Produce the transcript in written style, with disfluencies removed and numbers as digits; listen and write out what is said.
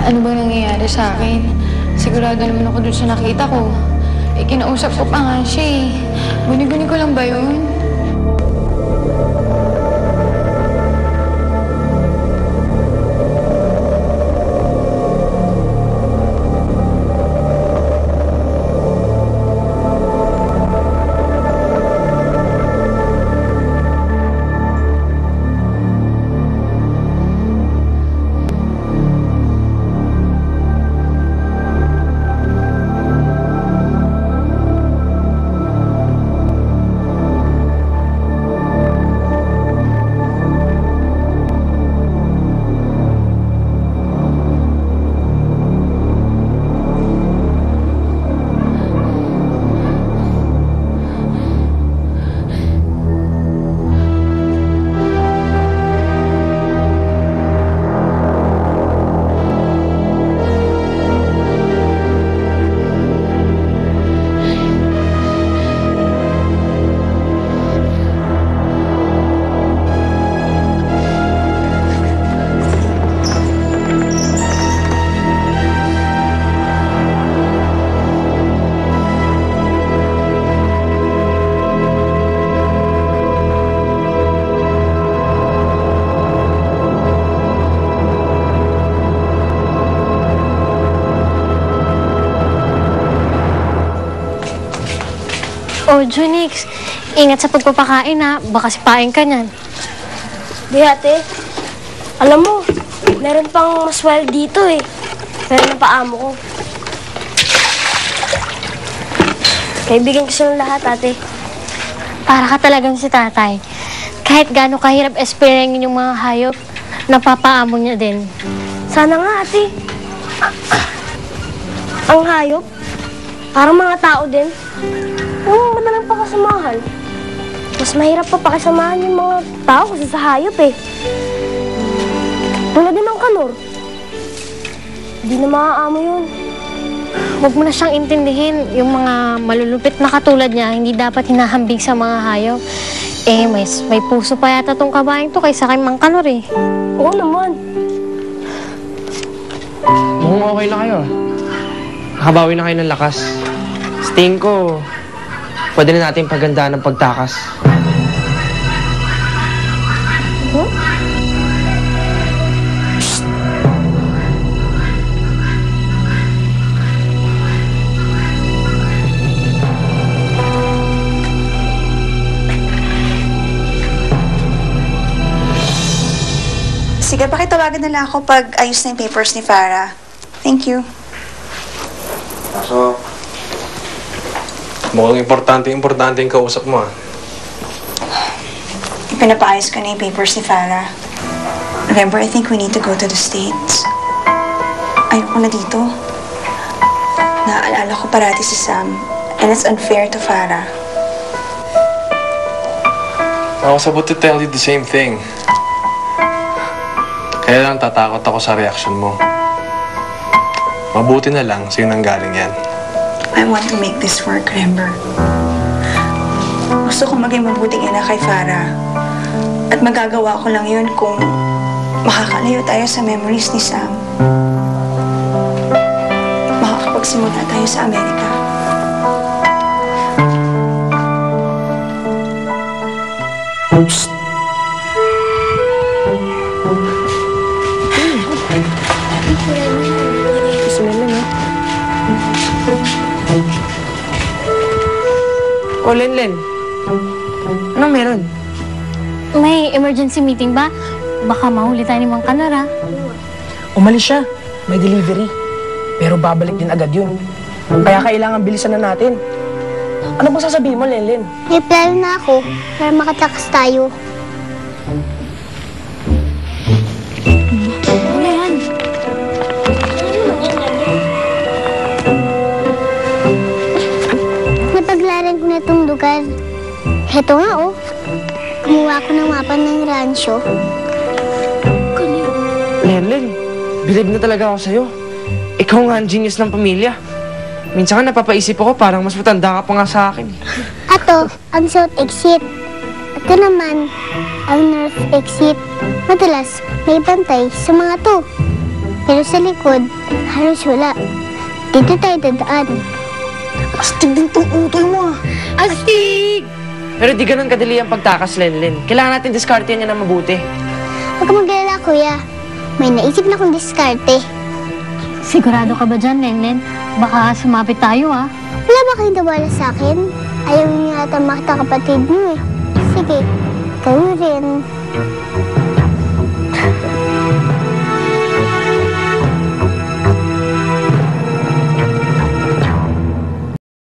Ano bang nangyayari sa akin? Sigurado naman ako dun sa nakita ko. Kinausap ko pa nga siya eh. Guni-guni ko lang ba yun? Oh, Junix, ingat sa pagpapakain ha. Baka sipain ka niyan. Di ate, alam mo, meron pang mas wild dito eh. Pero napaamo ko. Kaibigan ko silang lahat, ate. Para ka talagang si tatay. Kahit gaano kahirap espirengin yung mga hayop, napapaamo niya din. Sana nga, ate. Ang hayop, parang mga tao din. Oo, madalang pakasamahan. Mas mahirap pa pakisamahan yung mga tao kasi sa hayop eh. Tulad din ng kanor. Hindi na maaamo yun. Huwag mo na siyang intindihin. Yung mga malulupit na katulad niya, hindi dapat hinahambing sa mga hayop. Eh, may puso pa yata tong kabaeng to kaysa kay Mang Kanor eh. Oo naman. Mukhang okay na kayo. Nakabawi na kayo ng lakas. Sa tingin ko, pwede na natin pagandaan ng pagtakas. Huh? Sige, pakitawagan na lang ako pag ayos na yung papers ni Farah. Thank you. So, mukhang importante yung kausap mo, ah. Ipinapaayos ko na yung papers ni Farah. Remember, I think we need to go to the States. Ayoko na dito. Naaalala ko parati si Sam. And it's unfair to Farah. I was about to tell you the same thing. Kaya lang tatakot ako sa reaction mo. Mabuti na lang sa'yo nanggaling yan. I want to make this work, remember? Gusto ko maging mabuting ina kay Farah. At magagawa ko lang yun kung makakalayo tayo sa memories ni Sam. Makakapagsimula tayo sa Amerika. Psst! Oh, Lenlen. Anong meron? May emergency meeting ba? Baka mahuli tayo ni Mang Kanor ha. Umalis siya. May delivery. Pero babalik din agad yun. Kaya kailangan bilisan na natin. Ano bang sasabihin mo, Lenlen? May plano na ako para makatakas tayo. Ano yan? Napaglaran ko na itong lugar. Heto nga oh. Kumuha ko ng mapa ng ransyo. Lenlen, believe na talaga ako sa'yo. Ikaw nga ang genius ng pamilya. Minsan nga napapaisip ako parang mas matanda ka pa nga sa akin. Ato, ang south exit. Ito naman, ang north exit. Madalas, may bantay sa mga to. Pero sa likod, halos wala. Dito tayo dadaan. Astig din tong utol mo ah. Astig! Pero di ganun kadali ang pagtakas, Lenlen. Kailangan natin diskartehan niya na mabuti. Huwag ka mag-alala, kuya. May naisip na akong diskarte. Sigurado ka ba dyan, Lenlen? Baka sumapit tayo, ah. Wala ba kayong tiwala sa akin? Ayaw niyo yata makita kapatid niyo eh. Sige, gawin